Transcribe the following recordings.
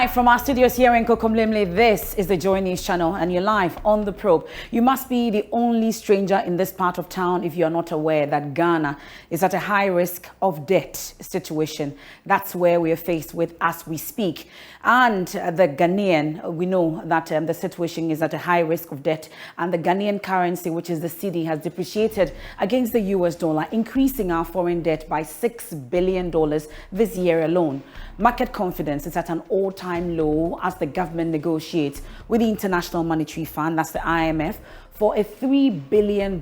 Live from our studios here in Kokomlemle, this is the Joy News channel and you're live on The Probe. You must be the only stranger in this part of town if you're not aware that Ghana is at a high risk of debt situation. That's where we are faced with as we speak. And the Ghanaian, we know that the situation is at a high risk of debt, and the Ghanaian currency, which is the cedi, has depreciated against the US dollar, increasing our foreign debt by $6 billion this year alone. Market confidence is at an all-time low as the government negotiates with the International Monetary Fund, that's the IMF, for a $3 billion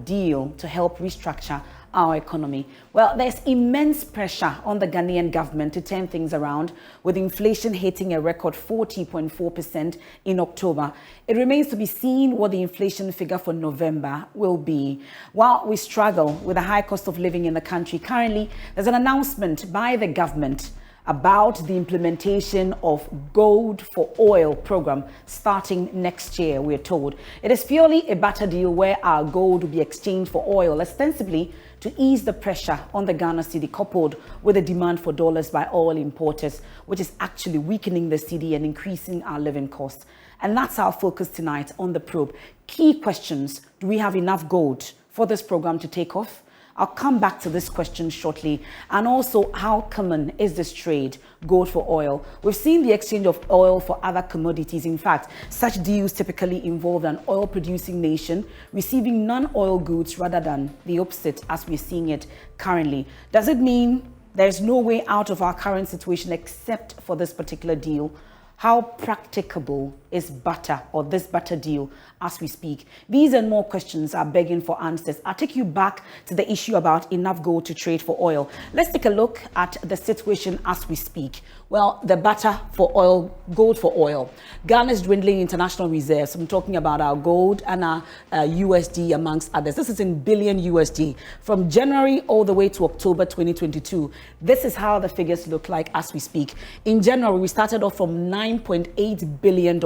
deal to help restructure our economy. Well, there's immense pressure on the Ghanaian government to turn things around, with inflation hitting a record 40.4% in October. It remains to be seen what the inflation figure for November will be. While we struggle with a high cost of living in the country, currently there's an announcement by the government about the implementation of Gold for Oil program starting next year, we're told. It is purely a barter deal where our gold will be exchanged for oil, ostensibly to ease the pressure on the Ghana cedi, coupled with the demand for dollars by oil importers, which is actually weakening the cedi and increasing our living costs. And that's our focus tonight on The Probe. Key questions: do we have enough gold for this program to take off? I'll come back to this question shortly. And also, how common is this trade, gold for oil? We've seen the exchange of oil for other commodities. In fact, such deals typically involve an oil-producing nation receiving non-oil goods rather than the opposite, as we're seeing it currently. Does it mean there's no way out of our current situation except for this particular deal? How practicable is barter, or this barter deal, as we speak? These and more questions are begging for answers. I'll take you back to the issue about enough gold to trade for oil. Let's take a look at the situation as we speak. Well, the barter for oil, gold for oil. Ghana's dwindling international reserves. I'm talking about our gold and our USD, amongst others. This is in billion USD. From January all the way to October 2022, this is how the figures look like as we speak. In January, we started off from $9.8 billion.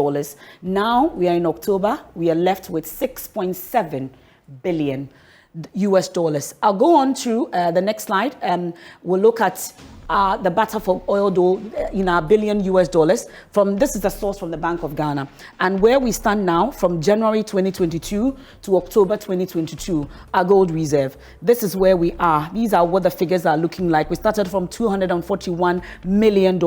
Now we are in October, we are left with $6.7 billion US dollars. I'll go on to the next slide. We'll look at the barter for oil in our billion US dollars. This is the source from the Bank of Ghana. And where we stand now, from January 2022 to October 2022, our gold reserve. This is where we are. These are what the figures are looking like. We started from $241 million.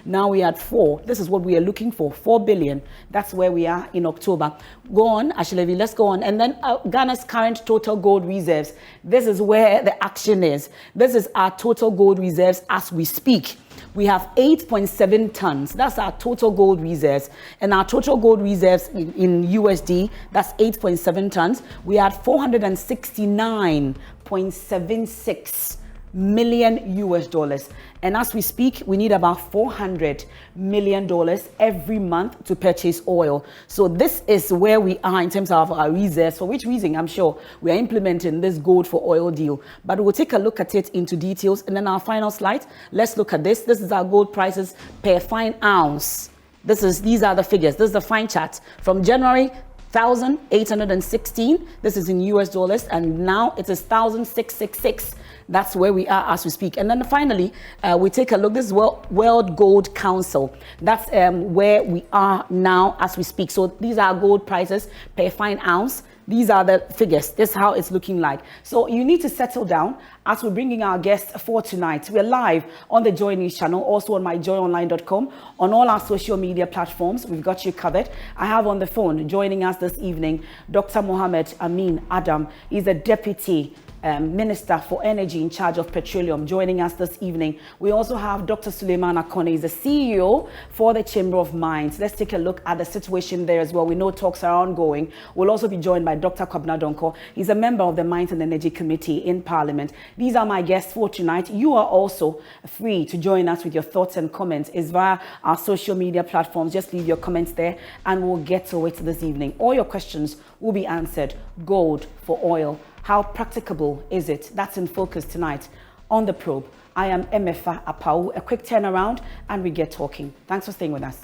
Now we are at 4. This is what we are looking for, 4 billion. That's where we are in October. Go on, Ashlevi, let's go on. And then Ghana's current total gold reserves. This is where the action is. This is our total gold reserves as we speak. We have 8.7 tons. That's our total gold reserves. And our total gold reserves in USD, that's 8.7 tons. We are at 469.76 million US dollars. And as we speak, we need about $400 million every month to purchase oil. So this is where we are in terms of our reserves, for which reason I'm sure we are implementing this gold for oil deal. But we'll take a look at it into details. And then our final slide, let's look at this. This is our gold prices per fine ounce. These are the figures. This is the fine chart from January 1,816. This is in US dollars, and now it is 1,666. That's where we are as we speak. And then finally, we take a look. This is World Gold Council. That's where we are now as we speak. So these are gold prices per fine ounce. These are the figures. This is how it's looking like. So you need to settle down as we're bringing our guests for tonight. We're live on the Joy News channel, also on myjoyonline.com, on all our social media platforms. We've got you covered. I have on the phone joining us this evening, Dr. Mohammed Amin Adam. He's a deputy Minister for Energy in charge of petroleum, joining us this evening. We also have Dr. Suleiman Akone, he's the CEO for the Chamber of Mines. Let's take a look at the situation there as well. We know talks are ongoing. We'll also be joined by Dr. Kwabena Donko. He's a member of the Mines and Energy Committee in Parliament. These are my guests for tonight. You are also free to join us with your thoughts and comments. It's via our social media platforms. Just leave your comments there and we'll get to it this evening. All your questions will be answered. Gold for oil. How practicable is it? That's in focus tonight on The Probe. I am Emefa Apawu. A quick turnaround and we get talking. Thanks for staying with us.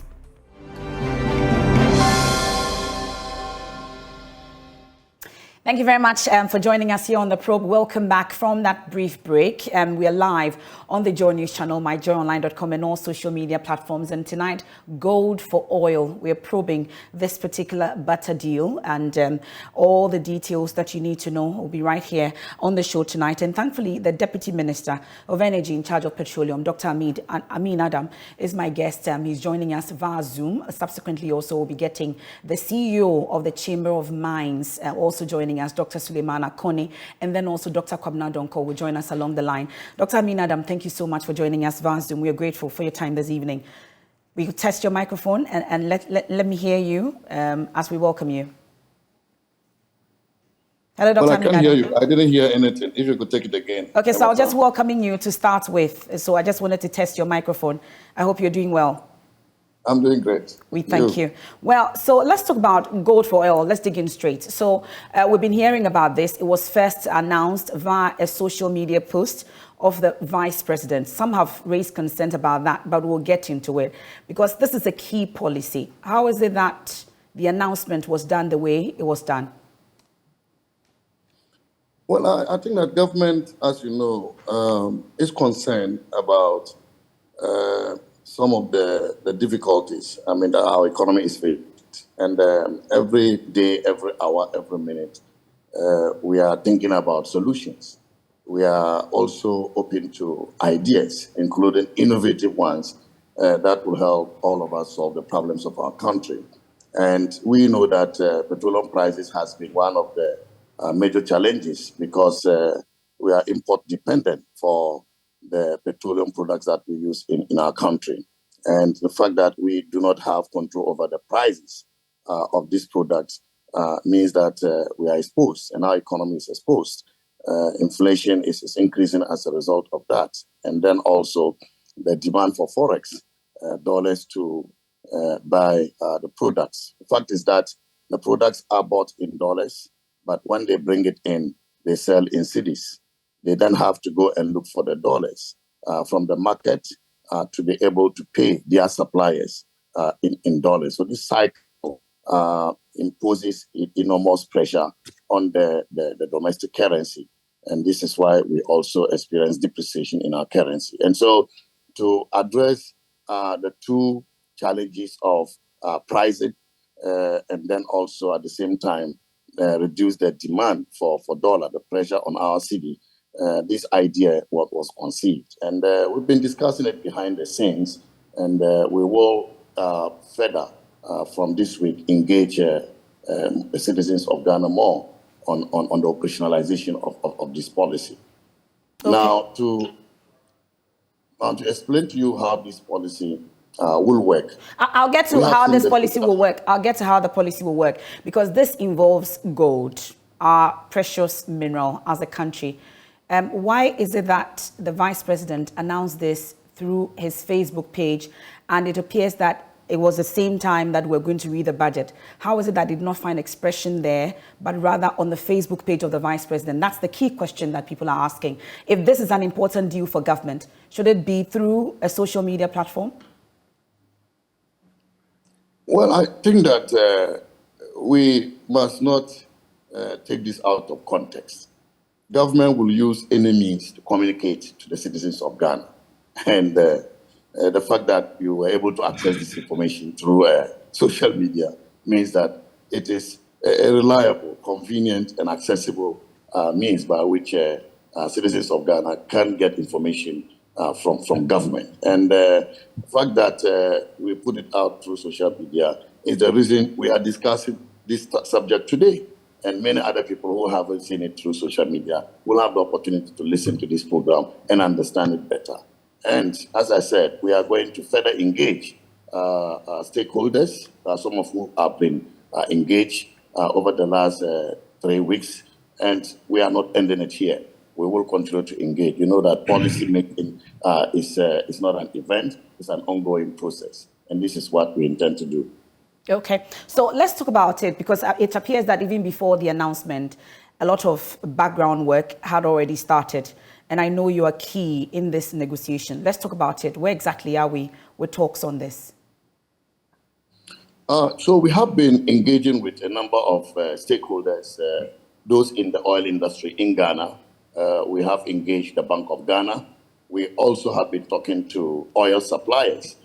Thank you very much for joining us here on The Probe. Welcome back from that brief break. We are live on the Joy News channel, myjoyonline.com, and all social media platforms. And tonight, gold for oil. We're probing this particular Barter deal, and all the details that you need to know will be right here on the show tonight. And thankfully, the Deputy Minister of Energy in charge of petroleum, Dr. Amin Adam, is my guest. He's joining us via Zoom. Subsequently, also, we'll be getting the CEO of the Chamber of Mines also joining us, Dr. Suleimana Kone, and then also Dr. Kwabena Donko will join us along the line. Dr. Amin Adam, thank you so much for joining us via Zoom. We are grateful for your time this evening. We could test your microphone and let me hear you as we welcome you. Hello, Dr. Well, I can't hear you. I didn't hear anything. If you could take it again. Okay, so I was just welcoming you to start with. So I just wanted to test your microphone. I hope you're doing well. I'm doing great. We thank you. Well, so let's talk about gold for oil. Let's dig in straight. So we've been hearing about this. It was first announced via a social media post of the vice president. Some have raised concern about that, but we'll get into it because this is a key policy. How is it that the announcement was done the way it was done? Well, I think that government, as you know, is concerned about some of the difficulties, that our economy is facing. And every day, every hour, every minute, we are thinking about solutions. We are also open to ideas, including innovative ones, that will help all of us solve the problems of our country. And we know that petroleum prices has been one of the major challenges because we are import dependent for the petroleum products that we use in our country. And the fact that we do not have control over the prices of these products means that we are exposed and our economy is exposed. Inflation is increasing as a result of that. And then also the demand for Forex dollars to buy the products. The fact is that the products are bought in dollars, but when they bring it in, they sell in cedis. They then have to go and look for the dollars from the market to be able to pay their suppliers in dollars. So this cycle imposes enormous pressure on the domestic currency. And this is why we also experience depreciation in our currency. And so to address the two challenges of pricing and then also at the same time reduce the demand for dollar, the pressure on our cedi, this idea was conceived. And we've been discussing it behind the scenes, and we will further from this week engage the citizens of Ghana more on the operationalization of this policy. Okay. Now, to explain to you how this policy will work. I'll get to how this policy will work. I'll get to how the policy will work because this involves gold, our precious mineral as a country. Why is it that the vice president announced this through his Facebook page, and it appears that it was the same time that we're going to read the budget? How is it that it did not find expression there, but rather on the Facebook page of the vice president? That's the key question that people are asking. If this is an important deal for government, should it be through a social media platform? Well, I think that we must not take this out of context. Government will use any means to communicate to the citizens of Ghana. And the fact that you were able to access this information through social media means that it is a reliable, convenient, and accessible means by which citizens of Ghana can get information from government. And the fact that we put it out through social media is the reason we are discussing this subject today. And many other people who haven't seen it through social media will have the opportunity to listen to this program and understand it better. And as I said, we are going to further engage stakeholders, some of whom have been engaged over the last 3 weeks. And we are not ending it here. We will continue to engage. You know that policy making is not an event, it's an ongoing process. And this is what we intend to do. Okay, so let's talk about it because it appears that even before the announcement, a lot of background work had already started. And I know you are key in this negotiation. Let's talk about it. Where exactly are we with talks on this? So we have been engaging with a number of stakeholders those in the oil industry in Ghana. We have engaged the Bank of Ghana. We also have been talking to oil suppliers,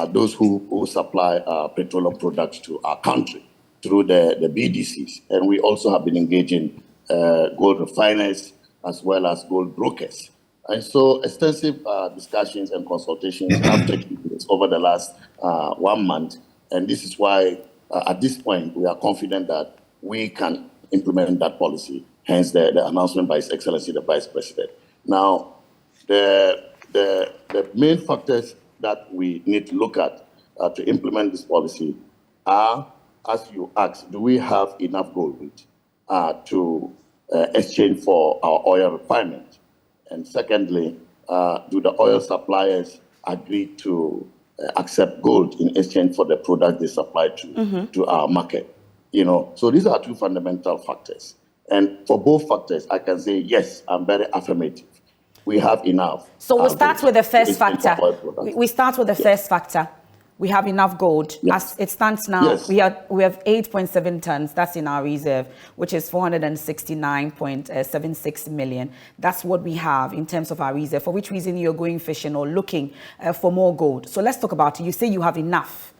those who supply petroleum products to our country through the BDCs. And we also have been engaging gold refiners as well as gold brokers. And so extensive discussions and consultations have taken place over the last 1 month. And this is why, at this point, we are confident that we can implement that policy, hence the announcement by His Excellency, the Vice President. Now, the main factors that we need to look at to implement this policy are, as you asked, do we have enough gold to exchange for our oil requirement? And secondly, do the oil suppliers agree to accept gold in exchange for the product they supply to our market? You know, so these are two fundamental factors. And for both factors, I can say, yes, I'm very affirmative. We have enough. So we'll start with the first factor. We start with the Yes. first factor. We have enough gold. Yes. As it stands now, Yes. we have 8.7 tons. That's in our reserve, which is 469.76 million. That's what we have in terms of our reserve. For which reason you're going fishing or looking for more gold? So let's talk about it. You say you have enough.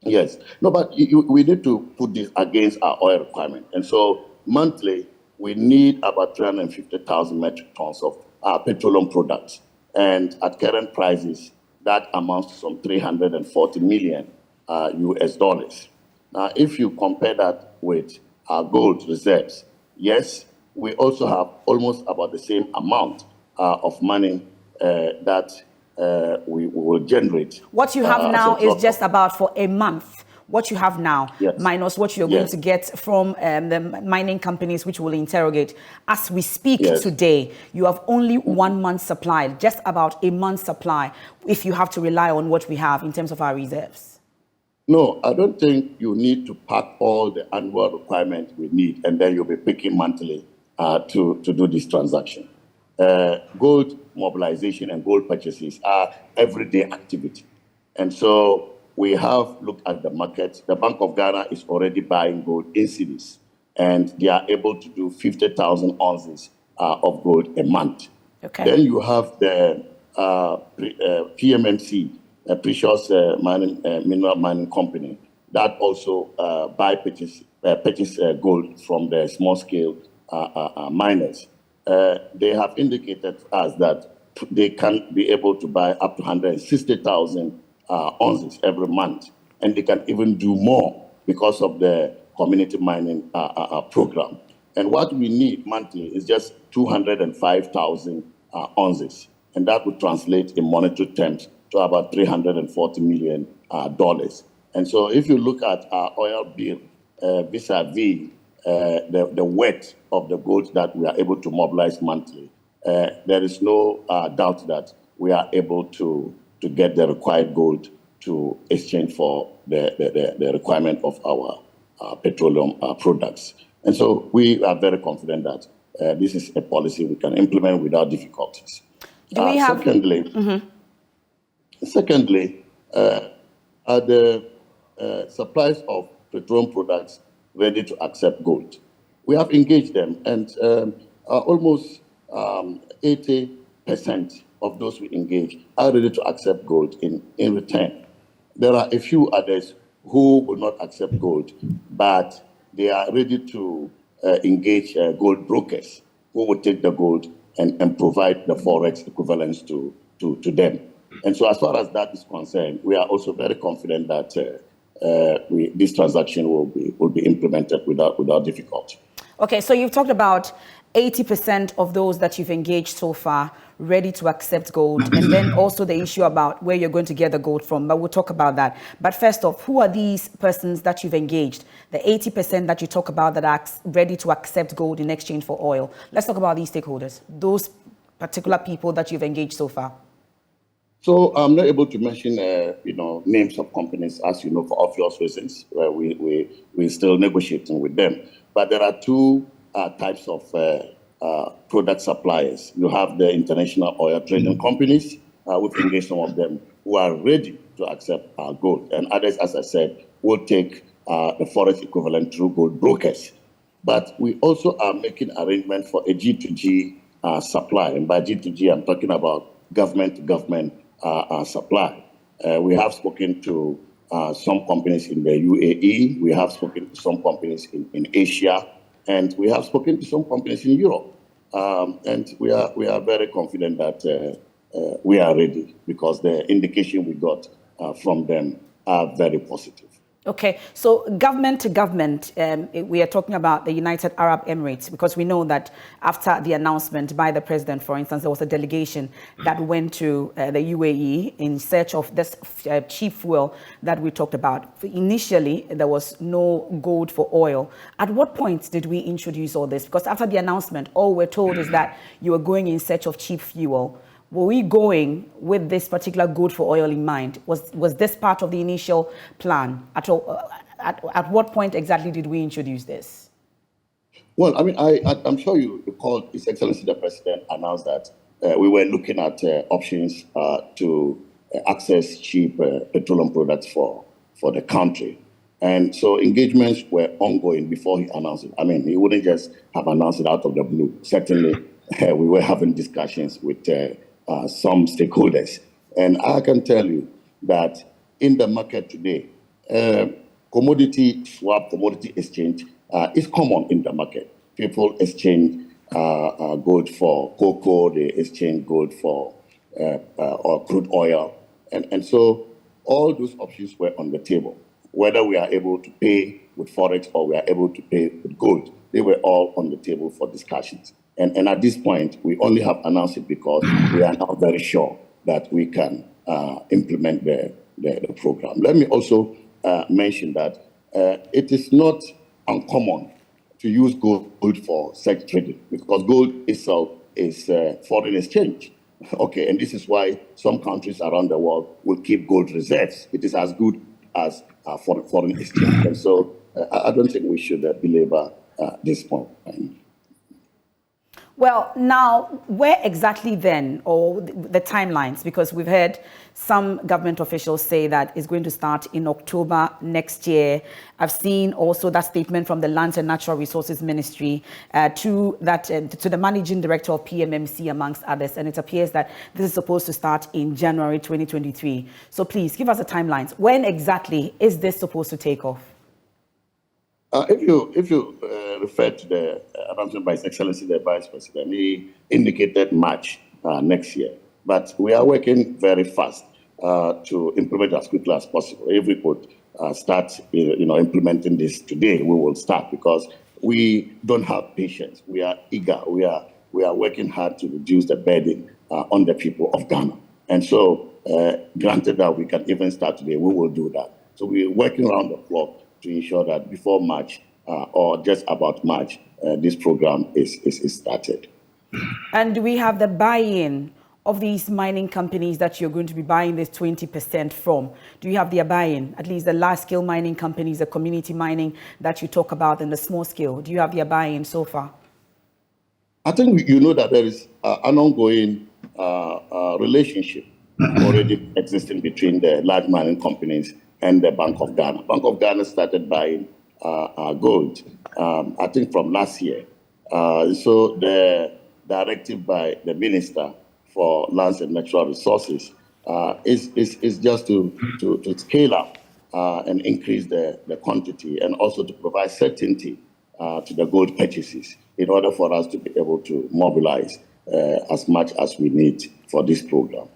Yes. No, but we need to put this against our oil requirement. And so monthly, we need about 350,000 metric tons of petroleum products. And at current prices, that amounts to some 340 million US dollars. Now, if you compare that with our gold reserves, yes, we also have almost about the same amount of money that we will generate. What you have now is just about for a month. What you have now, Yes. minus what you're going Yes. to get from the mining companies, which will interrogate. As we speak Yes. today, you have only 1 month supply, just about a month supply, if you have to rely on what we have in terms of our reserves. No, I don't think you need to pack all the annual requirements we need, and then you'll be picking monthly to do this transaction. Gold mobilization and gold purchases are everyday activity. And so we have looked at the market. The Bank of Ghana is already buying gold in cities, and they are able to do 50,000 ounces of gold a month. Okay. Then you have the PMMC, a precious mineral mining company, that also purchase gold from the small-scale miners. They have indicated to us that they can be able to buy up to 160,000 ounces every month, and they can even do more because of the community mining program. And what we need monthly is just 205,000 ounces, and that would translate in monetary terms to about $340 million. And so if you look at our oil bill vis-a-vis the weight of the gold that we are able to mobilize monthly, there is no doubt that we are able to get the required gold to exchange for the requirement of our petroleum products. And so we are very confident that this is a policy we can implement without difficulties. Do we have... Secondly, are the suppliers of petroleum products ready to accept gold? We have engaged them, and almost 80% of those we engage are ready to accept gold in return. There are a few others who will not accept gold, but they are ready to engage gold brokers who will take the gold and provide the forex equivalents to them. And so as far as that is concerned, we are also very confident that this transaction will be implemented without difficulty. Okay, so you've talked about 80% of those that you've engaged so far ready to accept gold, and then also the issue about where you're going to get the gold from, but we'll talk about that. But first off, who are these persons that you've engaged, the 80% that you talk about that are ready to accept gold in exchange for oil? Let's talk about these stakeholders, those particular people that you've engaged so far. So I'm not able to mention, names of companies, as you know, for obvious reasons. We're still negotiating with them. But there are two types of product suppliers. You have the international oil trading companies. We've engaged some of them who are ready to accept our gold. And others, as I said, will take the forex equivalent through gold brokers. But we also are making arrangements for a G2G supply. And by G2G, I'm talking about government-to-government supply. We have spoken to some companies in the UAE. We have spoken to some companies in Asia. And we have spoken to some companies in Europe. And we are very confident that we are ready, because the indication we got from them are very positive. Okay, so government to government, we are talking about the United Arab Emirates, because we know that after the announcement by the president, for instance, there was a delegation that went to the UAE in search of this cheap fuel that we talked about. Initially, there was no gold for oil. At what point did we introduce all this? Because after the announcement, all we're told is that you were going in search of cheap fuel. Were we going with this particular gold for oil in mind? Was this part of the initial plan at all? At what point exactly did we introduce this? Well, I mean, I'm sure you recall His Excellency the President announced that we were looking at options to access cheap petroleum products for the country. And so engagements were ongoing before he announced it. I mean, he wouldn't just have announced it out of the blue. Certainly, we were having discussions with some stakeholders. And I can tell you that in the market today, commodity swap, commodity exchange is common in the market. People exchange gold for cocoa, they exchange gold for or crude oil. And so all those options were on the table. Whether we are able to pay with Forex or we are able to pay with gold, they were all on the table for discussions. And at this point, we only have announced it because we are now very sure that we can implement the program. Let me also mention that it is not uncommon to use gold for sex trading, because gold itself is foreign exchange. Okay, and this is why some countries around the world will keep gold reserves. It is as good as foreign exchange. And so I don't think we should belabor this point. Well, now, where exactly then, or the timelines? Because we've heard some government officials say that it's going to start in October next year. I've seen also that statement from the Lands and Natural Resources Ministry to the Managing Director of PMMC, amongst others. And it appears that this is supposed to start in January 2023. So please give us the timelines. When exactly is this supposed to take off? If you refer to the announcement by His Excellency the Vice President, he indicated March next year. But we are working very fast to implement as quickly as possible. If we could start, implementing this today, we will start, because we don't have patience. We are eager. We are working hard to reduce the burden on the people of Ghana. And so, granted that we can even start today, we will do that. So we're working around the clock to ensure that before March or just about March, this program is started. And do we have the buy-in of these mining companies that you're going to be buying this 20% from? Do you have their buy-in? At least the large-scale mining companies, the community mining that you talk about, and the small scale. Do you have their buy-in so far? I think you know that there is an ongoing relationship already existing between the large mining companies and the Bank of Ghana. Bank of Ghana started buying gold, I think, from last year. So the directive by the Minister for Lands and Natural Resources is just to scale up and increase the quantity, and also to provide certainty to the gold purchases in order for us to be able to mobilize as much as we need for this program.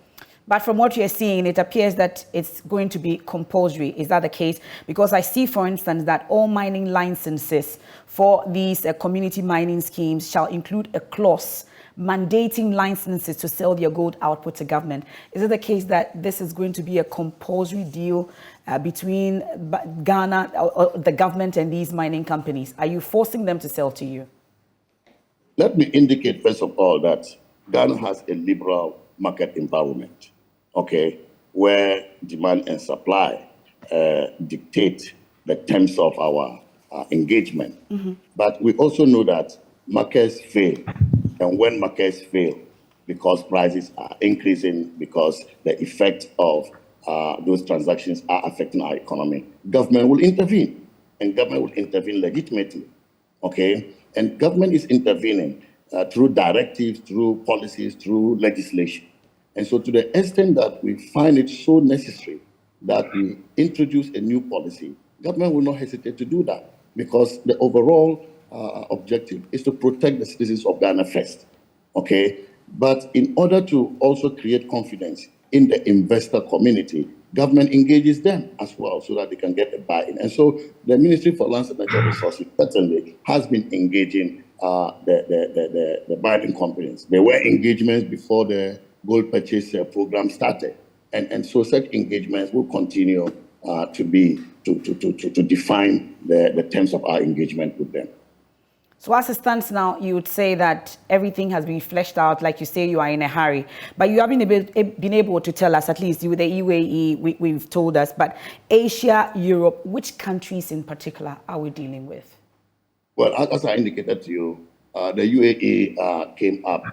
But from what you're seeing, it appears that it's going to be compulsory. Is that the case? Because I see, for instance, that all mining licenses for these community mining schemes shall include a clause mandating licenses to sell their gold output to government. Is it the case that this is going to be a compulsory deal between Ghana, or the government, and these mining companies? Are you forcing them to sell to you? Let me indicate, first of all, that Ghana has a liberal market environment, okay, where demand and supply dictate the terms of our engagement. Mm-hmm. But we also know that markets fail. And when markets fail, because prices are increasing, because the effect of those transactions are affecting our economy, government will intervene. And government will intervene legitimately. okay? And government is intervening through directives, through policies, through legislation. And so to the extent that we find it so necessary that we introduce a new policy, government will not hesitate to do that because the overall objective is to protect the citizens of Ghana first, okay? But in order to also create confidence in the investor community, government engages them as well so that they can get a buy-in. And so the Ministry for Lands and Natural Resources certainly has been engaging the buying companies. There were engagements before the gold purchase program started. And so such engagements will continue to define the terms of our engagement with them. So as it stands now, you would say that everything has been fleshed out, like you say you are in a hurry, but you haven't been able to tell us, at least with the UAE, we've told us, but Asia, Europe, which countries in particular are we dealing with? Well, as I indicated to you, the UAE came up,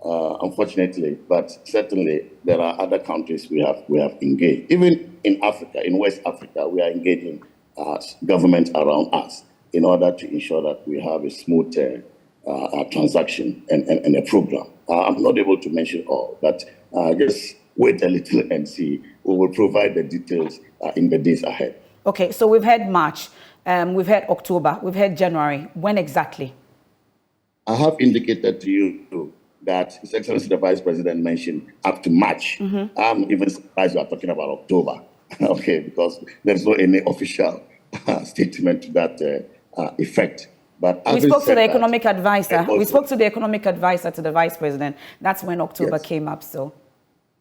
unfortunately, but certainly there are other countries we have engaged. Even in Africa, in West Africa, we are engaging governments around us in order to ensure that we have a smooth transaction and a program. I'm not able to mention all, but just wait a little and see. We will provide the details in the days ahead. Okay, so we've had March, we've had October, we've had January. When exactly? I have indicated to you that His Excellency the Vice President mentioned up to March. Mm-hmm. I'm even surprised you are talking about October, okay, because there's no any official statement to that effect. But we spoke to the economic advisor. We spoke to the economic advisor to the Vice President. That's when October came up. So,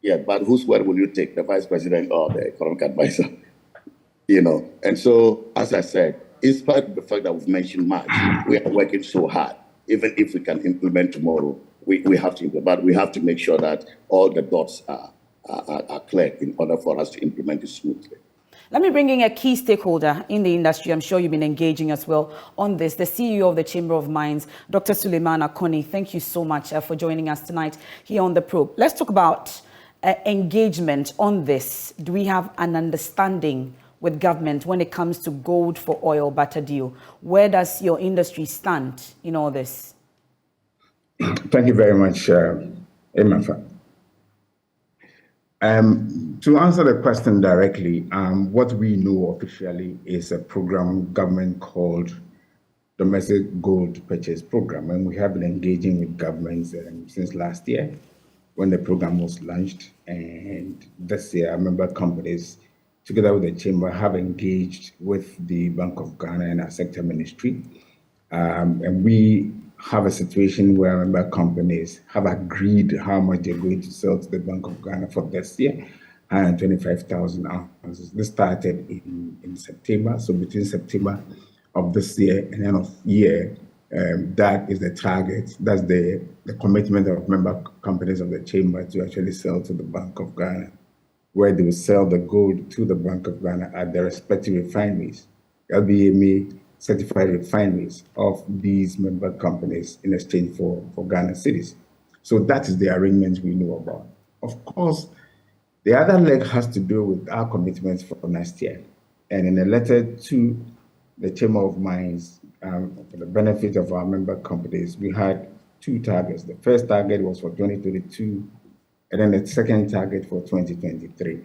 yeah, but whose word will you take, the Vice President or the economic advisor? And so, as I said, in spite of the fact that we've mentioned March, we are working so hard. Even if we can implement tomorrow, we have to implement. But we have to make sure that all the dots are clear in order for us to implement it smoothly. Let me bring in a key stakeholder in the industry. I'm sure you've been engaging as well on this. The CEO of the Chamber of Mines, Dr. Suleiman Akoni. Thank you so much for joining us tonight here on The Probe. Let's talk about engagement on this. Do we have an understanding with government when it comes to gold for oil Barter deal? Where does your industry stand in all this? Thank you very much, Emefa. To answer the question directly, what we know officially is a program government called Domestic Gold Purchase Program, and we have been engaging with governments since last year when the program was launched. And this year, member companies, together with the Chamber, have engaged with the Bank of Ghana and our sector ministry. And we have a situation where member companies have agreed how much they're going to sell to the Bank of Ghana for this year, 125,000 ounces. This started in September. So between September of this year and end of year, that is the target. That's the commitment of member companies of the Chamber to actually sell to the Bank of Ghana, where they will sell the gold to the Bank of Ghana at their respective refineries, LBMA certified refineries of these member companies in exchange for Ghana cities. So that is the arrangement we know about. Of course, the other leg has to do with our commitments for next year. And in a letter to the Chamber of Mines, for the benefit of our member companies, we had two targets. The first target was for 2022, and then the second target for 2023.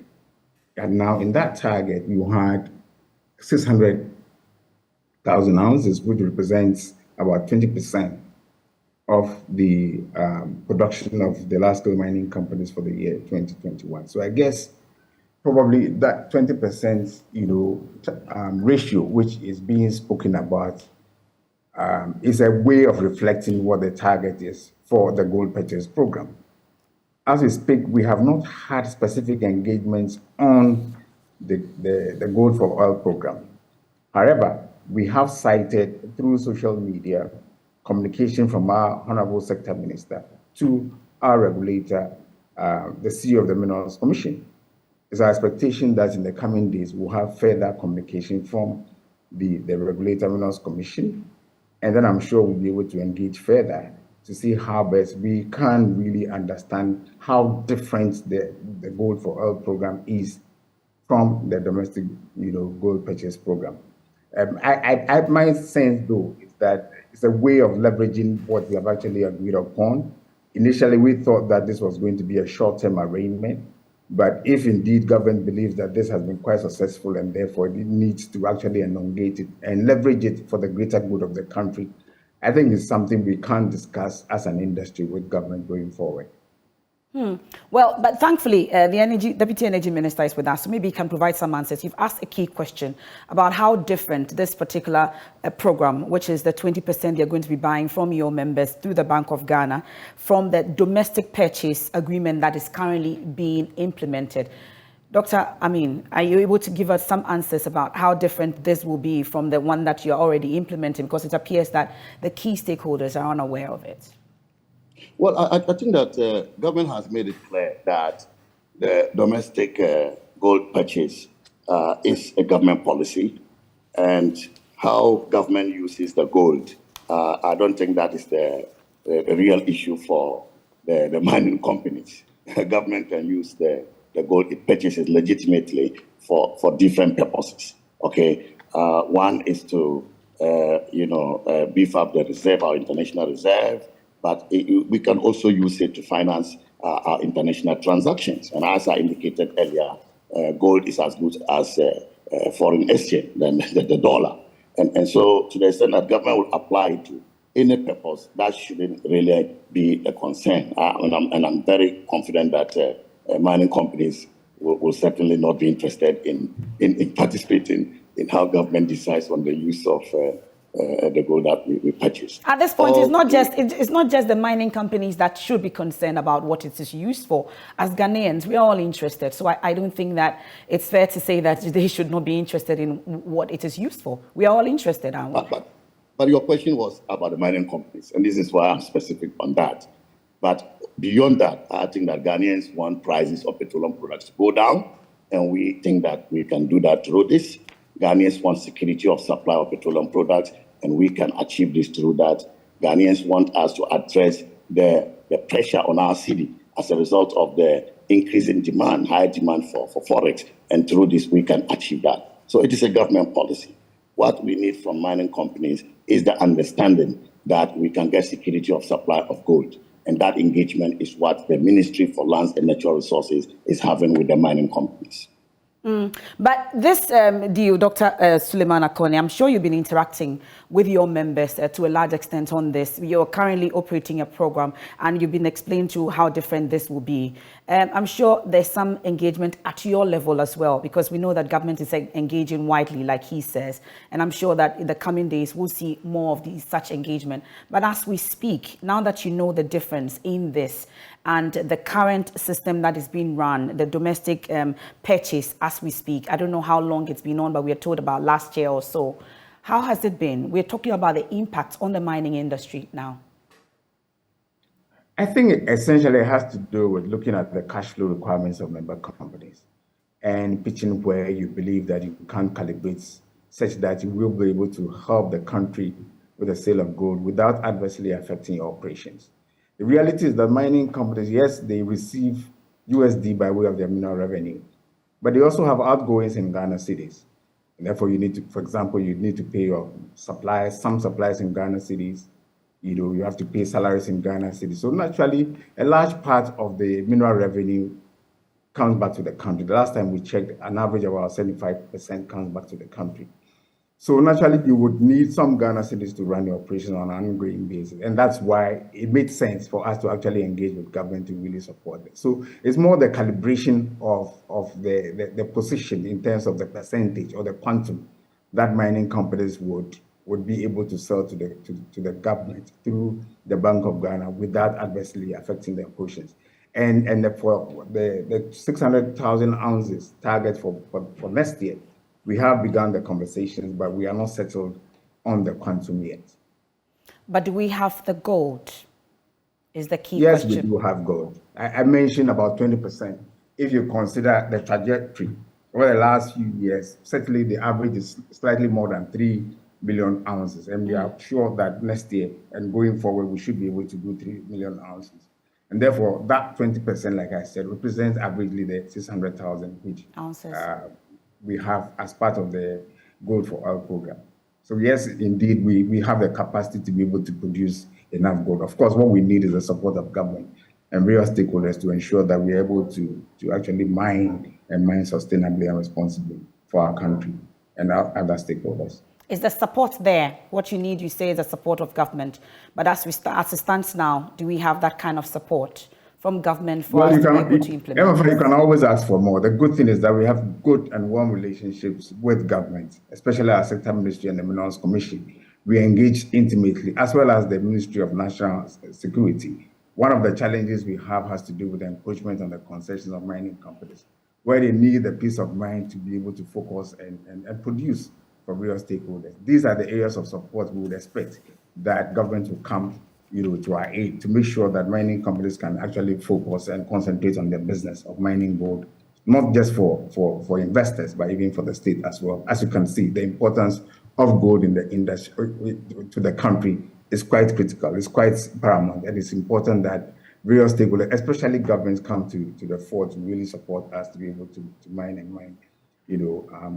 And now in that target, you had 600,000 ounces, which represents about 20% of the production of the large-scale mining companies for the year 2021. So I guess probably that 20%, ratio, which is being spoken about, is a way of reflecting what the target is for the gold purchase program. As we speak, we have not had specific engagements on the gold for oil program. However, we have cited through social media communication from our Honorable Sector Minister to our regulator, the CEO of the Minerals Commission. It's our expectation that in the coming days, we'll have further communication from the regulator Minerals Commission. And then I'm sure we'll be able to engage further to see how best we can really understand how different the gold for oil program is from the domestic, gold purchase program. My sense, though, is that it's a way of leveraging what we have actually agreed upon. Initially, we thought that this was going to be a short-term arrangement, but if indeed government believes that this has been quite successful and therefore it needs to actually elongate it and leverage it for the greater good of the country, I think it's something we can't discuss as an industry with government going forward. Well, but thankfully, the Deputy Energy Minister is with us, so maybe he can provide some answers. You've asked a key question about how different this particular program, which is the 20% you're going to be buying from your members through the Bank of Ghana, from the domestic purchase agreement that is currently being implemented. Dr. Amin, are you able to give us some answers about how different this will be from the one that you're already implementing? Because it appears that the key stakeholders are unaware of it. Well, I think that government has made it clear that the domestic gold purchase is a government policy, and how government uses the gold, I don't think that is the real issue for the mining companies. The government can use the gold it purchases legitimately for different purposes. Okay, one is to beef up the reserve, our international reserve. But we can also use it to finance our international transactions. And as I indicated earlier, gold is as good as foreign exchange than the dollar. And so to the extent that government will apply it to any purpose, that shouldn't really be a concern. And I'm very confident that mining companies will certainly not be interested in participating in how government decides on the use of the gold that we purchase. At this point, it's not just the mining companies that should be concerned about what it is used for. As Ghanaians, we are all interested. So I don't think that it's fair to say that they should not be interested in what it is used for. We are all interested, aren't we? But your question was about the mining companies, and this is why I'm specific on that. But beyond that, I think that Ghanaians want prices of petroleum products to go down, and we think that we can do that through this. Ghanaians want security of supply of petroleum products, and we can achieve this through that. Ghanaians want us to address the pressure on our city as a result of the increase in demand, high demand for forex, and through this we can achieve that. So it is a government policy. What we need from mining companies is the understanding that we can get security of supply of gold. And that engagement is what the Ministry for Lands and Natural Resources is having with the mining companies. But this deal, Dr. Suleiman Akoni, I'm sure you've been interacting with your members to a large extent on this. You're currently operating a program, and you've been explained to how different this will be. I'm sure there's some engagement at your level as well, because we know that government is engaging widely, like he says. And I'm sure that in the coming days, we'll see more of such engagement. But as we speak, now that you know the difference in this, and the current system that is being run, the domestic purchase as we speak, I don't know how long it's been on, but we are told about last year or so. How has it been? We're talking about the impact on the mining industry now. I think it essentially has to do with looking at the cash flow requirements of member companies and pitching where you believe that you can calibrate such that you will be able to help the country with the sale of gold without adversely affecting your operations. The reality is that mining companies, yes, they receive USD by way of their mineral revenue, but they also have outgoings in Ghana cities. And therefore, you need to, for example, you need to pay your suppliers, some suppliers in Ghana cities. You have to pay salaries in Ghana cities. So naturally, a large part of the mineral revenue comes back to the country. The last time we checked, an average of about 75% comes back to the country. So naturally, you would need some Ghana cities to run your operations on an ongoing basis. And that's why it made sense for us to actually engage with government to really support it. So it's more the calibration of the position in terms of the percentage or the quantum that mining companies would be able to sell to the government through the Bank of Ghana without adversely affecting their operations. And for the 600,000 ounces target for next year, we have begun the conversations, but we are not settled on the quantum yet. But do we have the gold? Is the key question. Yes, we do have gold. I mentioned about 20%. If you consider the trajectory over the last few years, certainly the average is slightly more than 3 million ounces. And we are sure that next year and going forward, we should be able to do 3 million ounces. And therefore, that 20%, like I said, represents averagely the 600,000, which ounces we have as part of the Gold for Oil program. So yes, indeed, we have the capacity to be able to produce enough gold. Of course, what we need is the support of government and various stakeholders to ensure that we're able to actually mine sustainably and responsibly for our country and our other stakeholders. Is the support there? What you need, you say, is the support of government. But as it stands now, do we have that kind of support from government for us to be able to implement? You can always ask for more. The good thing is that we have good and warm relationships with government, especially our Sector Ministry and the Minerals Commission. We engage intimately, as well as the Ministry of National Security. One of the challenges we have has to do with the encroachment on the concessions of mining companies, where they need the peace of mind to be able to focus and produce for real stakeholders. These are the areas of support we would expect that government will come to our aid to make sure that mining companies can actually focus and concentrate on their business of mining gold, not just for investors, but even for the state as well. As you can see, the importance of gold in the industry to the country is quite critical, it's quite paramount, and it's important that real stakeholders, especially governments, come to the fore to really support us to be able to mine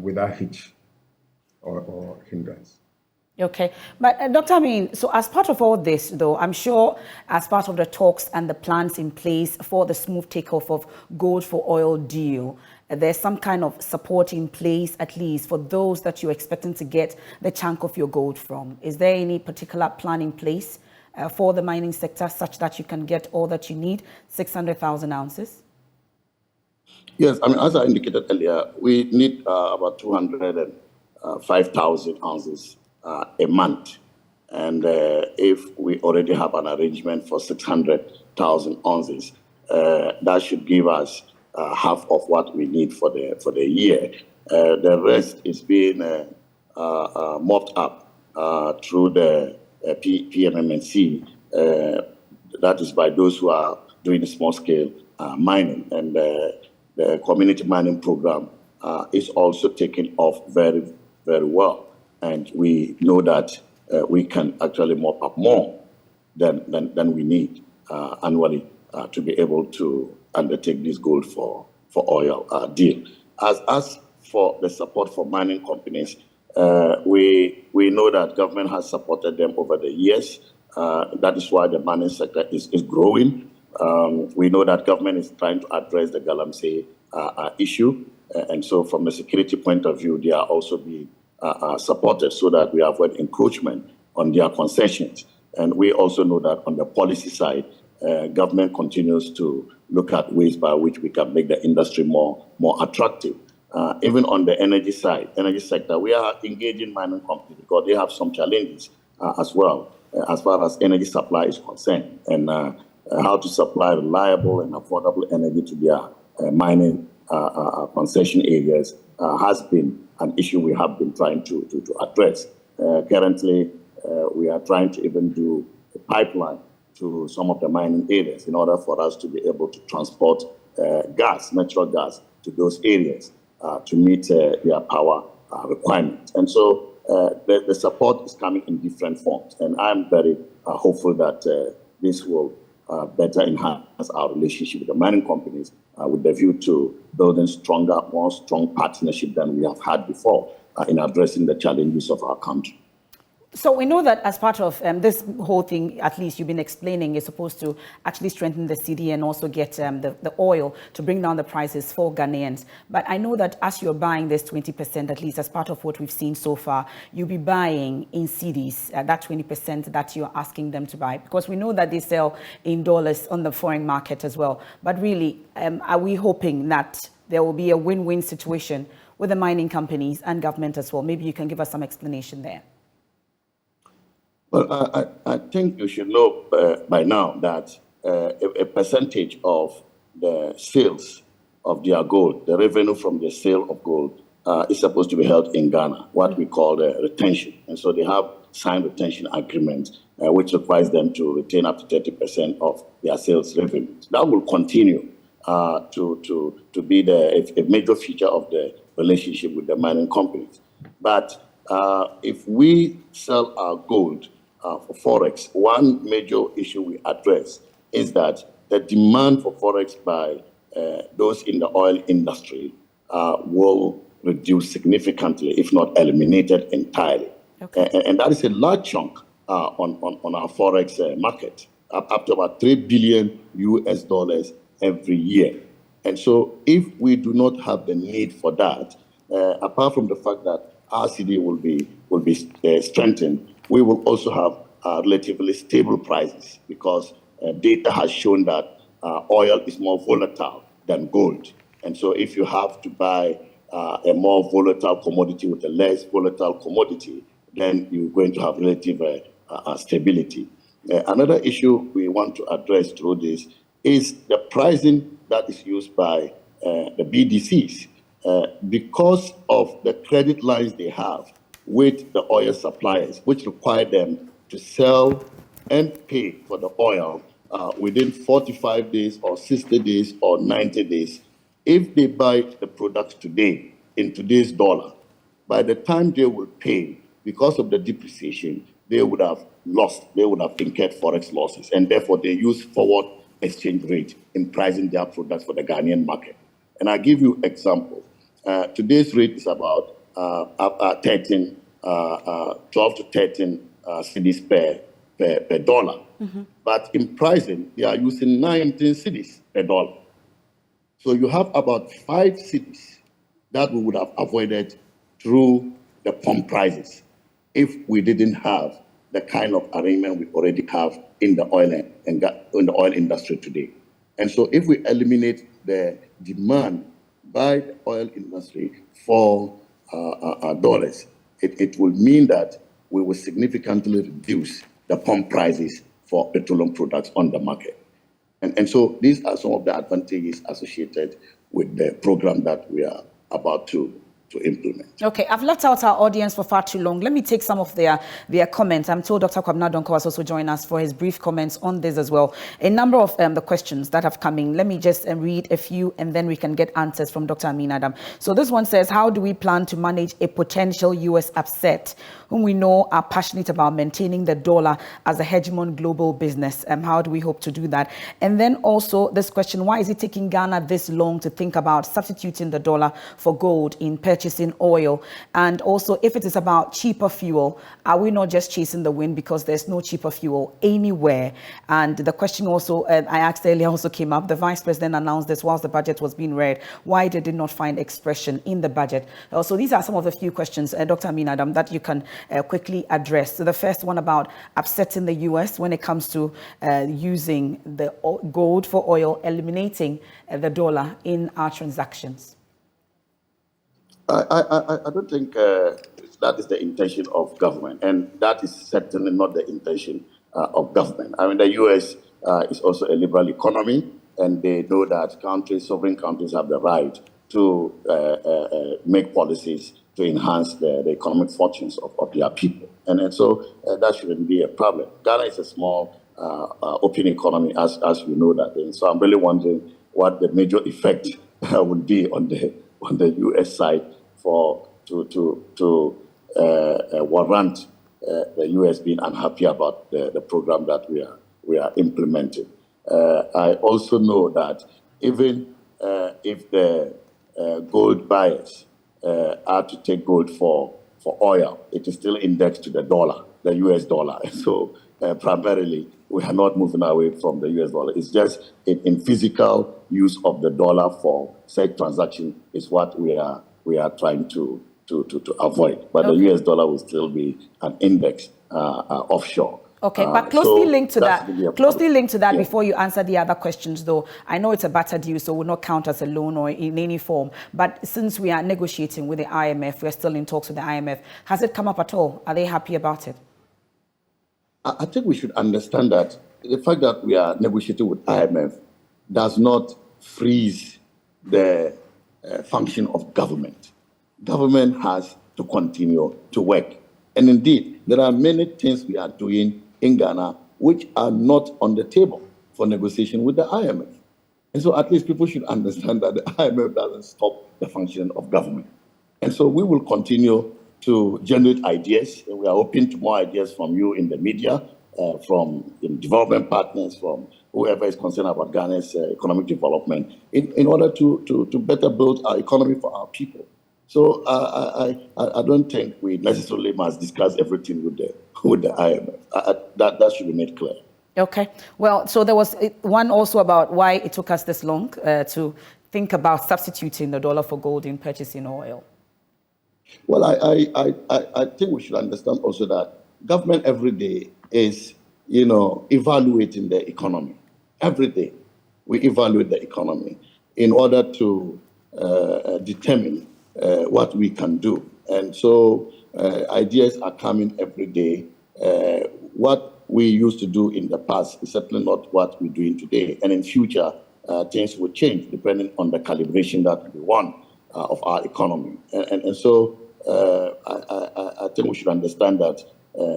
without hitch or hindrance. Okay, but Dr. Amin, so as part of all this, though, I'm sure as part of the talks and the plans in place for the smooth takeoff of gold for oil deal, there's some kind of support in place, at least for those that you're expecting to get the chunk of your gold from. Is there any particular plan in place for the mining sector such that you can get all that you need, 600,000 ounces? Yes, I mean, as I indicated earlier, we need about 205,000 ounces a month. And if we already have an arrangement for 600,000 ounces, that should give us half of what we need for the year. The rest is being mopped up through the PMMNC. That is by those who are doing small-scale mining. And the community mining program is also taking off very, very well. And we know that we can actually mop up more than we need annually to be able to undertake this gold for oil deal. As for the support for mining companies, we know that government has supported them over the years. That is why the mining sector is growing. We know that government is trying to address the Galamsey issue. And so from a security point of view, they are also being supported so that we avoid encroachment on their concessions. And we also know that on the policy side, government continues to look at ways by which we can make the industry more attractive. Even on the energy side, energy sector, we are engaging mining companies because they have some challenges as well as far as energy supply is concerned, and how to supply reliable and affordable energy to their mining concession areas has been an issue we have been trying to address. Currently, we are trying to even do a pipeline to some of the mining areas in order for us to be able to transport gas, natural gas, to those areas to meet their power requirements. And so the support is coming in different forms. And I'm very hopeful that this will better enhance our relationship with the mining companies with the view to building more strong partnership than we have had before in addressing the challenges of our country. So we know that as part of this whole thing, at least you've been explaining, is supposed to actually strengthen the cedi and also get the oil to bring down the prices for Ghanaians. But I know that as you're buying this 20%, at least as part of what we've seen so far, you'll be buying in cedis, that 20% that you're asking them to buy, because we know that they sell in dollars on the foreign market as well. But really, are we hoping that there will be a win-win situation with the mining companies and government as well? Maybe you can give us some explanation there. Well, I think you should know by now that a percentage of the sales of their gold, the revenue from the sale of gold, is supposed to be held in Ghana, what we call the retention. And so they have signed retention agreements, which requires them to retain up to 30% of their sales revenue. That will continue to be a major feature of the relationship with the mining companies. But if we sell our gold for Forex, one major issue we address is that the demand for Forex by those in the oil industry will reduce significantly, if not eliminated entirely. And that is a large chunk on our forex market, up to about $3 billion every year. And so if we do not have the need for that, apart from the fact that RCD will be strengthened, we will also have relatively stable prices, because data has shown that oil is more volatile than gold. And so if you have to buy a more volatile commodity with a less volatile commodity, then you're going to have relative stability. Another issue we want to address through this is the pricing that is used by the BDCs. Because of the credit lines they have with the oil suppliers, which require them to sell and pay for the oil within 45 days or 60 days or 90 days. If they buy the products today in today's dollar, by the time they will pay, because of the depreciation, they would have incurred forex losses, and therefore they use forward exchange rate in pricing their products for the Ghanaian market. And I'll give you example. Today's rate is about 12 to 13 cedis per dollar. Mm-hmm. But in pricing, they are using 19 cedis per dollar. So you have about 5 cedis that we would have avoided through the pump prices if we didn't have the kind of arrangement we already have in the oil in the oil industry today. And so if we eliminate the demand by the oil industry for dollars, it will mean that we will significantly reduce the pump prices for petroleum products on the market. And so these are some of the advantages associated with the program that we are about to implement. Okay, I've left out our audience for far too long. Let me take some of their comments. I'm told Dr. Kwabena Donkor has also joined us for his brief comments on this as well. A number of the questions that have come in. Let me just read a few, and then we can get answers from Dr. Amin Adam. So this one says, how do we plan to manage a potential U.S. upset, whom we know are passionate about maintaining the dollar as a hegemon global business? How do we hope to do that? And then also this question, why is it taking Ghana this long to think about substituting the dollar for gold in purchasing oil? And also, if it is about cheaper fuel, are we not just chasing the wind because there's no cheaper fuel anywhere? And the question also, I asked earlier, also came up. The Vice President announced this whilst the budget was being read. Why did it not find expression in the budget? So these are some of the few questions, Dr. Amin Adam, that you can quickly address. So the first one about upsetting the U.S. when it comes to using the gold for oil, eliminating the dollar in our transactions. I don't think that is the intention of government, and that is certainly not the intention of government. I mean, the U.S. is also a liberal economy, and they know that sovereign countries have the right to make policies to enhance the economic fortunes of their people. And so that shouldn't be a problem. Ghana is a small open economy, as we know that. And so I'm really wondering what the major effect would be on the U.S. side to warrant the U.S. being unhappy about the program that we are implementing. I also know that even if the gold buyers are to take gold for oil, it is still indexed to the dollar, the U.S. dollar. So primarily, we are not moving away from the U.S. dollar. It's just in physical use of the dollar for said transaction is what we are trying to avoid. But the U.S. dollar will still be an index offshore. Okay, but closely linked to that, before you answer the other questions, though, I know it's a barter deal, so it will not count as a loan or in any form. But since we are negotiating with the IMF, we're still in talks with the IMF, has it come up at all? Are they happy about it? I think we should understand that the fact that we are negotiating with IMF does not freeze the function of government. Government has to continue to work. And indeed, there are many things we are doing in Ghana which are not on the table for negotiation with the IMF. And so at least people should understand that the IMF doesn't stop the function of government. And so we will continue to generate ideas. And we are open to more ideas from you in the media, from development partners, from whoever is concerned about Ghana's economic development, in order to better build our economy for our people. So I don't think we necessarily must discuss everything with the IMF. That should be made clear. Okay. Well, so there was one also about why it took us this long to think about substituting the dollar for gold in purchasing oil. Well, I think we should understand also that government every day is, evaluating the economy. Every day we evaluate the economy in order to determine what we can do. And so ideas are coming every day. What we used to do in the past is certainly not what we're doing today. And in future, things will change depending on the calibration that we want of our economy. And so I think we should understand that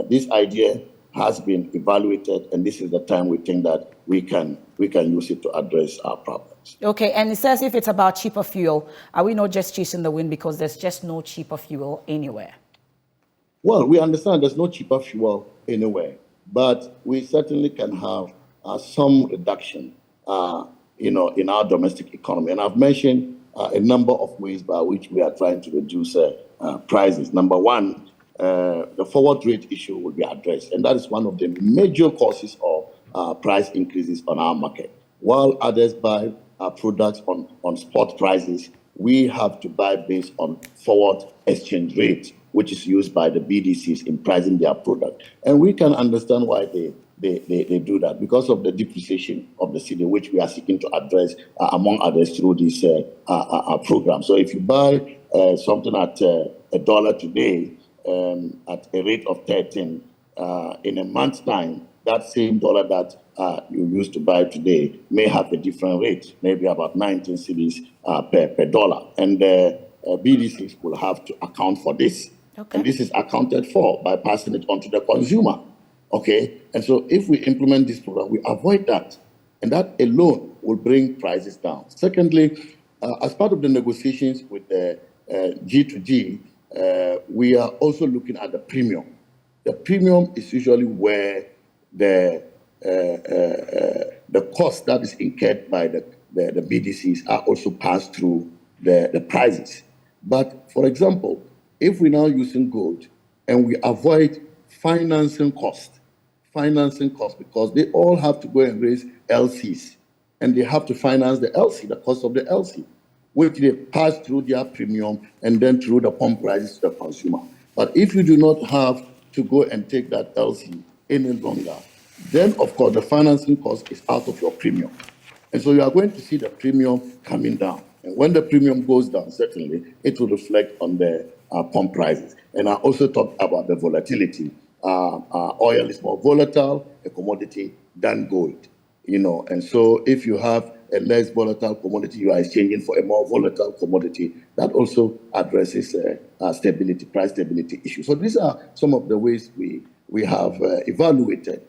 this idea has been evaluated, and this is the time we think that we can use it to address our problems. Okay, and it says if it's about cheaper fuel, are we not just chasing the wind because there's just no cheaper fuel anywhere? Well, we understand there's no cheaper fuel anywhere, but we certainly can have some reduction, in our domestic economy. And I've mentioned a number of ways by which we are trying to reduce prices. Number one, the forward rate issue will be addressed, and that is one of the major causes of price increases on our market. While others buy products on spot prices, we have to buy based on forward exchange rate, which is used by the BDCs in pricing their product. And we can understand why they do that, because of the depreciation of the cedi, which we are seeking to address, among others, through this program. So if you buy something at $1 today, at a rate of 13, in a month's time, that same dollar that you used to buy today may have a different rate, maybe about 19 cedis per dollar. And BDCs will have to account for this. Okay. And this is accounted for by passing it on to the consumer. Okay? And so if we implement this program, we avoid that. And that alone will bring prices down. Secondly, as part of the negotiations with the G2G, we are also looking at the premium. The premium is usually where the cost that is incurred by the BDCs are also passed through the prices. But for example, if we're now using gold and we avoid financing costs, because they all have to go and raise LCs, and they have to finance the LC, the cost of the LC, which they pass through their premium and then through the pump prices to the consumer. But if you do not have to go and take that LC any longer, then of course the financing cost is out of your premium. And so you are going to see the premium coming down. And when the premium goes down, certainly it will reflect on the pump prices. And I also talked about the volatility. Oil is more volatile, a commodity, than gold. And so if you have a less volatile commodity, you are exchanging for a more volatile commodity. That also addresses stability, price stability issues. So these are some of the ways we have evaluated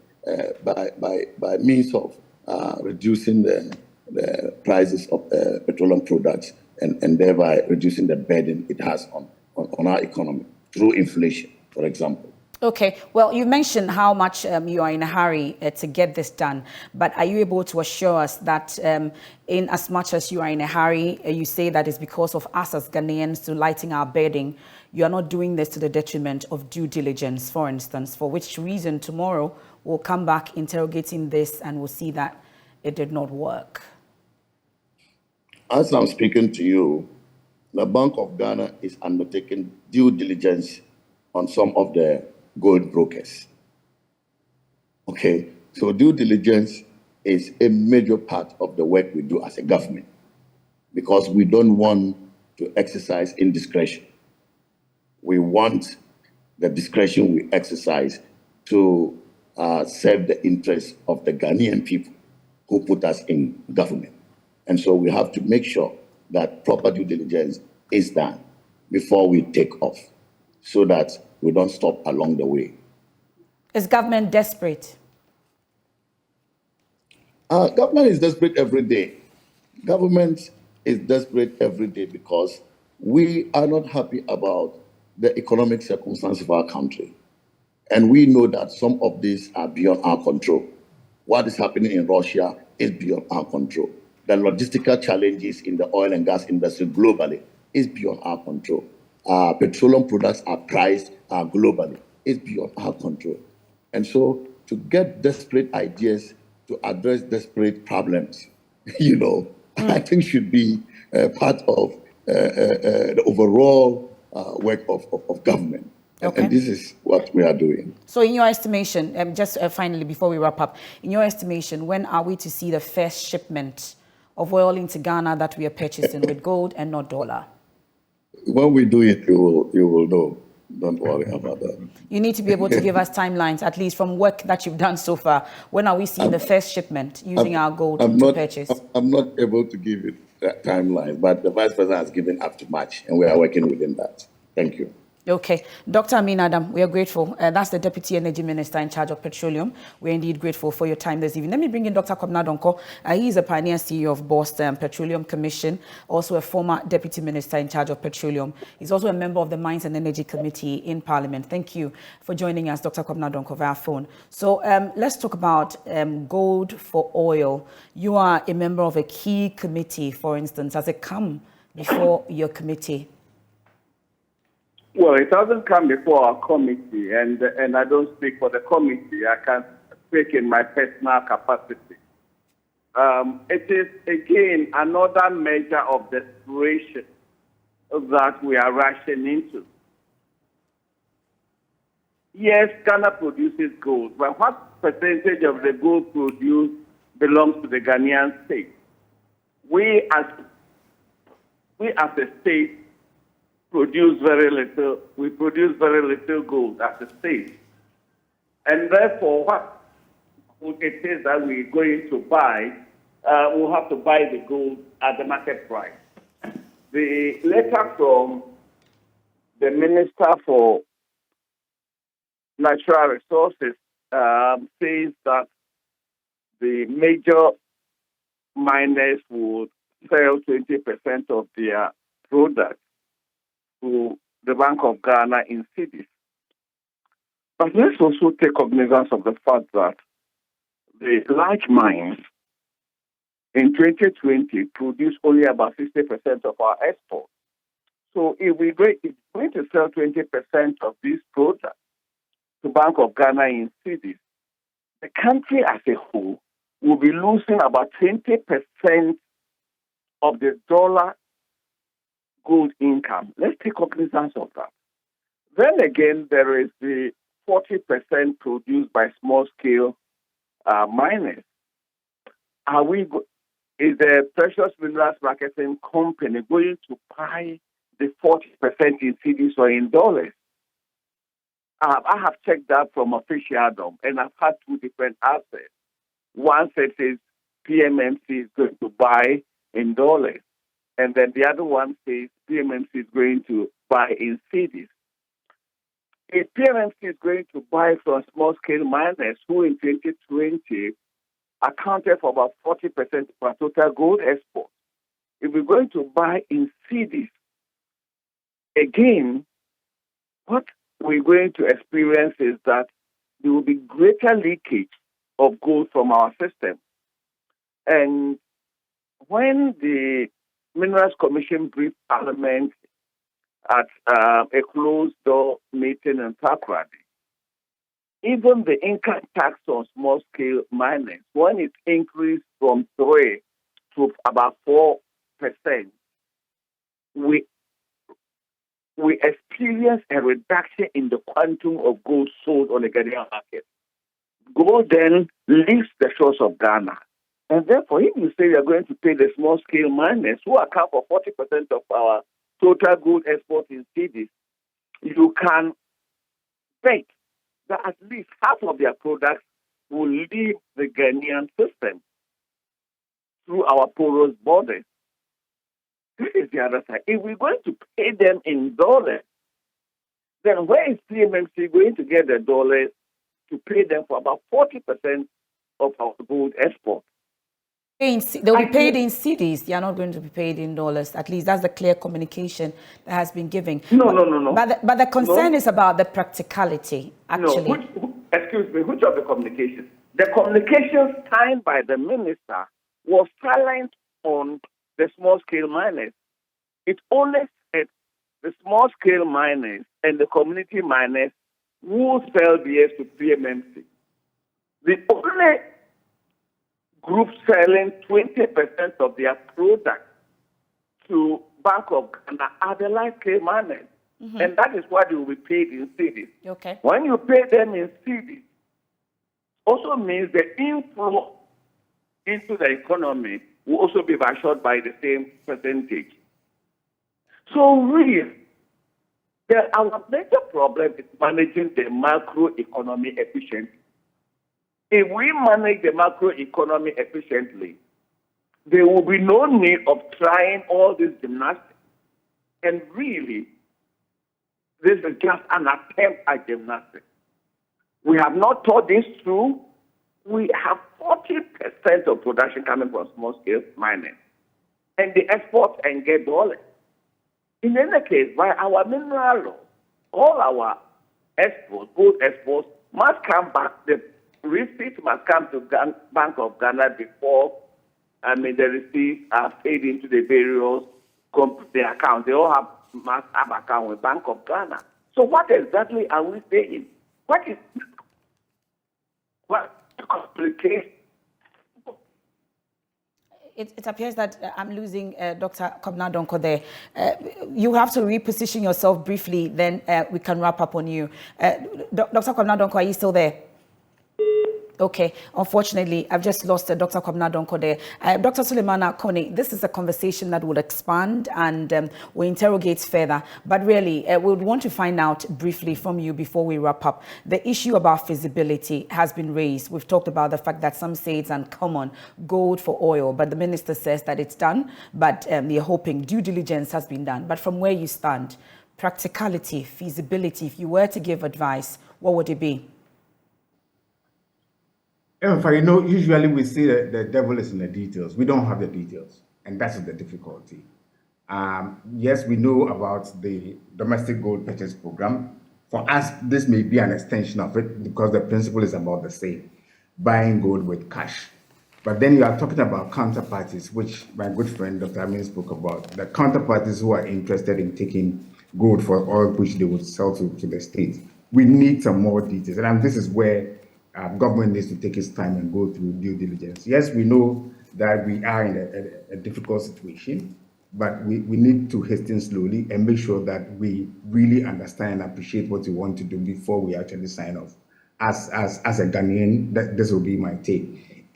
by means of reducing the prices of petroleum products and thereby reducing the burden it has on our economy through inflation, for example. Okay, well, you mentioned how much you are in a hurry to get this done, but are you able to assure us that in as much as you are in a hurry, you say that it's because of us as Ghanaians to lighting our burden, you are not doing this to the detriment of due diligence, for instance, for which reason tomorrow we'll come back interrogating this and we'll see that it did not work? As I'm speaking to you, the Bank of Ghana is undertaking due diligence on some of the gold brokers. Okay, so due diligence is a major part of the work we do as a government, because we don't want to exercise indiscretion. We want the discretion we exercise to serve the interests of the Ghanaian people who put us in government. And so we have to make sure that proper due diligence is done before we take off, so that we don't stop along the way. Is government desperate? Government is desperate every day. Government is desperate every day because we are not happy about the economic circumstances of our country. And we know that some of these are beyond our control. What is happening in Russia is beyond our control. The logistical challenges in the oil and gas industry globally is beyond our control. petroleum products are priced globally. It's beyond our control. And so to get desperate ideas to address desperate problems, I think should be part of the overall work of government. Okay. And this is what we are doing. So in your estimation, just finally, before we wrap up, in your estimation, when are we to see the first shipment of oil into Ghana that we are purchasing with gold and not dollar? When we do it, you will know. Don't worry about that. You need to be able to give us timelines, at least from work that you've done so far. When are we seeing the first shipment using our gold to purchase? I'm not able to give you that timeline, but the Vice President has given up to March, and we are working within that. Thank you. Okay. Dr. Amin Adam, we are grateful. That's the Deputy Energy Minister in charge of petroleum. We're indeed grateful for your time this evening. Let me bring in Dr. Kwabena Donkor. He is a pioneer CEO of Boston Petroleum Commission, also a former Deputy Minister in charge of petroleum. He's also a member of the Mines and Energy Committee in Parliament. Thank you for joining us, Dr. Kwabena Donkor, via phone. So let's talk about gold for oil. You are a member of a key committee, for instance. Has it come before your committee? Well, it hasn't come before our committee, and I don't speak for the committee. I can speak in my personal capacity. It is, again, another measure of desperation that we are rushing into. Yes, Ghana produces gold, but what percentage of the gold produced belongs to the Ghanaian state? We as a state produce very little. We produce very little gold as a state. And therefore, what it is that we're going to buy, we'll have to buy the gold at the market price. The letter from the Minister for Natural Resources says that the major miners would sell 20% of their product to the Bank of Ghana in cedis. But let's also take cognizance of the fact that the large mines in 2020 produced only about 60% of our exports. So if we're going to sell 20% of these products to Bank of Ghana in cedis, the country as a whole will be losing about 20% of the dollar gold income. Let's take cognizance of that. Then again, there is the 40% produced by small-scale miners. Is the Precious Minerals Marketing Company going to buy the 40% in cedis or in dollars? I have checked that from officialdom, and I've had two different answers. One says PMMC is going to buy in dollars. And then the other one says PMMC is going to buy in cedis. If PMMC is going to buy from small-scale miners who in 2020 accounted for about 40% of our total gold export, if we're going to buy in cedis, again, what we're going to experience is that there will be greater leakage of gold from our system. And when the Minerals Commission briefed Parliament at a closed-door meeting in Takoradi, even the income tax on small-scale mining, when it increased from 3 to about 4%, we experienced a reduction in the quantum of gold sold on the Ghanaian market. Gold then leaves the shores of Ghana. And therefore, if you say you're going to pay the small-scale miners who account for 40% of our total gold export in cedis, you can bet that at least half of their products will leave the Ghanaian system through our porous borders. This is the other side. If we're going to pay them in dollars, then where is PMMC going to get the dollars to pay them for about 40% of our gold export? They'll be paid in cedis. They are not going to be paid in dollars. At least that's the clear communication that has been given. No. But the concern is about the practicality, actually. No, excuse me, which of the communications? The communications signed by the minister was silent on the small-scale miners. It only said the small-scale miners and the community miners who sell beers to PMMC. The only group selling 20% of their product to Bank of Ghana are the large-scale miners. And that is why they will be paid in cedis. Okay. When you pay them in cedis, also means the inflow into the economy will also be assured by the same percentage. So really, our major problem is managing the macroeconomy efficiently. If we manage the macroeconomy efficiently, there will be no need of trying all this gymnastics. And really, this is just an attempt at gymnastics. We have not thought this through. We have 40% of production coming from small-scale mining, and they export and get dollars. In any case, by our mineral law, all our exports, gold exports, must come back. The receipts must come to Bank of Ghana before, the receipts are paid into the various accounts. They all must have account with Bank of Ghana. So what exactly are we saying? What complicates? It appears that I'm losing Dr. Kobna Donkor there. You have to reposition yourself briefly, then we can wrap up on you. Dr. Kobna Donkor, are you still there? Okay, unfortunately, I've just lost Dr. Kobna Donkor there. Dr. Sulemana Kone, this is a conversation that will expand and will interrogate further. But really, we would want to find out briefly from you before we wrap up. The issue about feasibility has been raised. We've talked about the fact that some say it's uncommon, gold for oil, but the minister says that it's done, but they're hoping due diligence has been done. But from where you stand, practicality, feasibility, if you were to give advice, what would it be? Usually we say that the devil is in the details. We don't have the details, and that's the difficulty. Yes, we know about the domestic gold purchase program. For us, this may be an extension of it because the principle is about the same, buying gold with cash. But then you are talking about counterparties, which my good friend Dr. Amin spoke about, the counterparties who are interested in taking gold for oil, which they would sell to the state. We need some more details, and this is where government needs to take its time and go through due diligence. Yes, we know that we are in a difficult situation, but we need to hasten slowly and make sure that we really understand and appreciate what we want to do before we actually sign off. As a Ghanaian, this will be my take.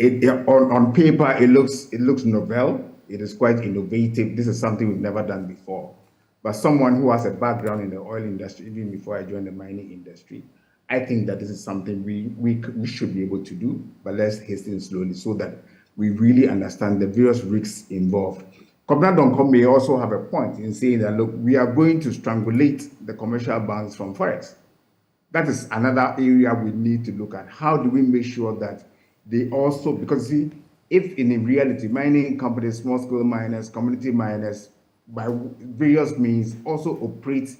On paper, it looks novel. It is quite innovative. This is something we've never done before. But someone who has a background in the oil industry, even before I joined the mining industry, I think that this is something we should be able to do, but let's hasten slowly so that we really understand the various risks involved. Kobna Donkor may also have a point in saying that, look, we are going to strangulate the commercial banks from forex. That is another area we need to look at. How do we make sure that they also, because see, if in reality, mining companies, small-scale miners, community miners, by various means also operate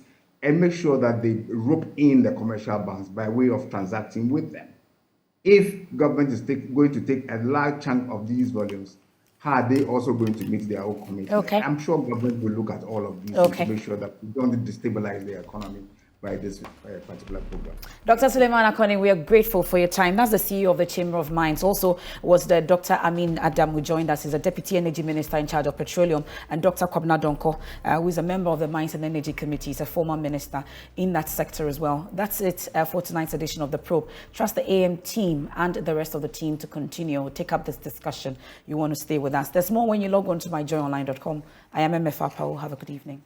and make sure that they rope in the commercial banks by way of transacting with them. If government is going to take a large chunk of these volumes, how are they also going to meet their own commitment? Okay. I'm sure government will look at all of these to make sure that we don't destabilize the economy by this particular program. Dr. Sulemana Kone, we are grateful for your time. That's the CEO of the Chamber of Mines. Also was the Dr. Amin Adam, who joined us. He's a Deputy Energy Minister in charge of Petroleum, and Dr. Kobna Donkor, who is a member of the Mines and Energy Committee. He's a former minister in that sector as well. That's it for tonight's edition of The Probe. Trust the AM team and the rest of the team to continue, take up this discussion. You want to stay with us. There's more when you log on to myjoyonline.com. I am Emefa Apawu. Have a good evening.